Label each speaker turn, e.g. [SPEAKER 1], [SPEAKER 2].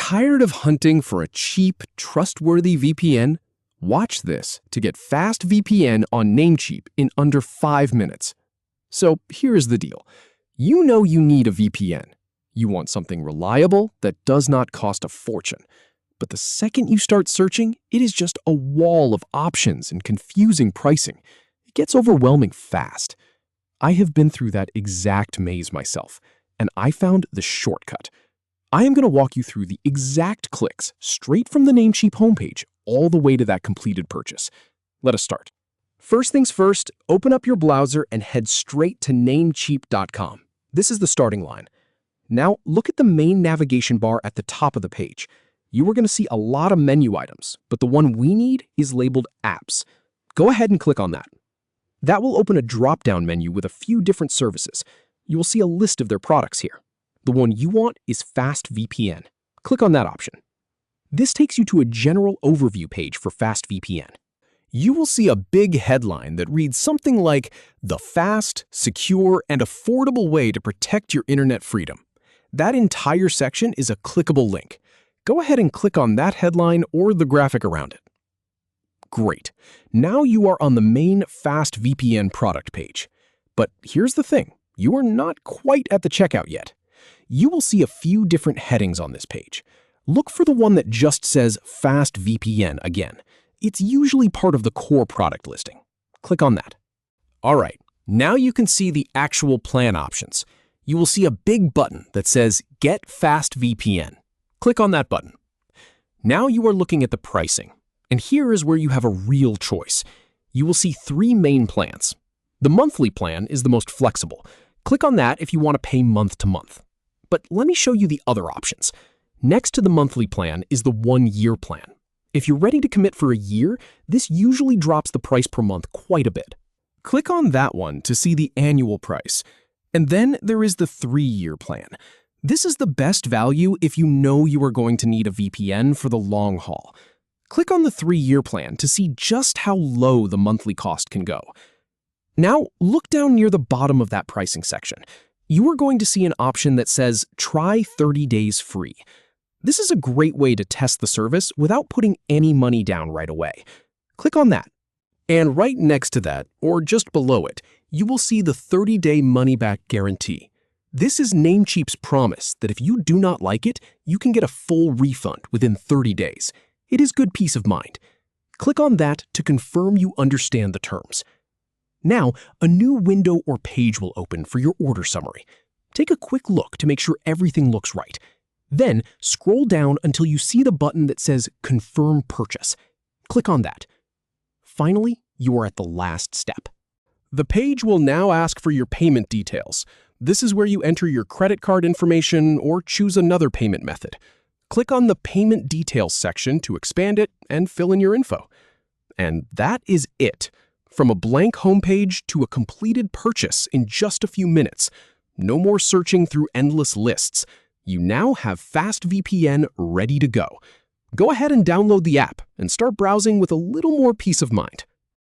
[SPEAKER 1] Tired of hunting for a cheap, trustworthy VPN? Watch this to get FastVPN on Namecheap in under 5 minutes. So here's the deal. You know you need a VPN. You want something reliable that does not cost a fortune. But the second you start searching, it is just a wall of options and confusing pricing. It gets overwhelming fast. I have been through that exact maze myself, and I found the shortcut. I am going to walk you through the exact clicks straight from the Namecheap homepage all the way to that completed purchase. Let us start. First things first, open up your browser and head straight to Namecheap.com. This is the starting line. Now look at the main navigation bar at the top of the page. You are going to see a lot of menu items, but the one we need is labeled Apps. Go ahead and click on that. That will open a drop-down menu with a few different services. You will see a list of their products here. The one you want is FastVPN. Click on that option. This takes you to a general overview page for FastVPN. You will see a big headline that reads something like, "The fast, secure, and affordable way to protect your internet freedom." That entire section is a clickable link. Go ahead and click on that headline or the graphic around it. Great. Now you are on the main FastVPN product page. But here's the thing. You are not quite at the checkout yet. You will see a few different headings on this page. Look for the one that just says FastVPN again. It's usually part of the core product listing. Click on that. All right, now you can see the actual plan options. You will see a big button that says Get FastVPN. Click on that button. Now you are looking at the pricing, and here is where you have a real choice. You will see 3 main plans. The monthly plan is the most flexible. Click on that if you want to pay month to month. But let me show you the other options. Next to the monthly plan is the 1-year plan. If you're ready to commit for a year, this usually drops the price per month quite a bit. Click on that one to see the annual price. And then there is the 3-year plan. This is the best value if you know you are going to need a VPN for the long haul. Click on the 3-year plan to see just how low the monthly cost can go. Now, look down near the bottom of that pricing section. You are going to see an option that says Try 30 days free. This is a great way to test the service without putting any money down right away. Click on that. And right next to that, or just below it, you will see the 30-day money-back guarantee. This is Namecheap's promise that if you do not like it, you can get a full refund within 30 days. It is good peace of mind. Click on that to confirm you understand the terms. Now, a new window or page will open for your order summary. Take a quick look to make sure everything looks right. Then, scroll down until you see the button that says Confirm Purchase. Click on that. Finally, you are at the last step. The page will now ask for your payment details. This is where you enter your credit card information or choose another payment method. Click on the Payment Details section to expand it and fill in your info. And that is it. From a blank homepage to a completed purchase in just a few minutes. No more searching through endless lists. You now have FastVPN ready to go. Go ahead and download the app and start browsing with a little more peace of mind.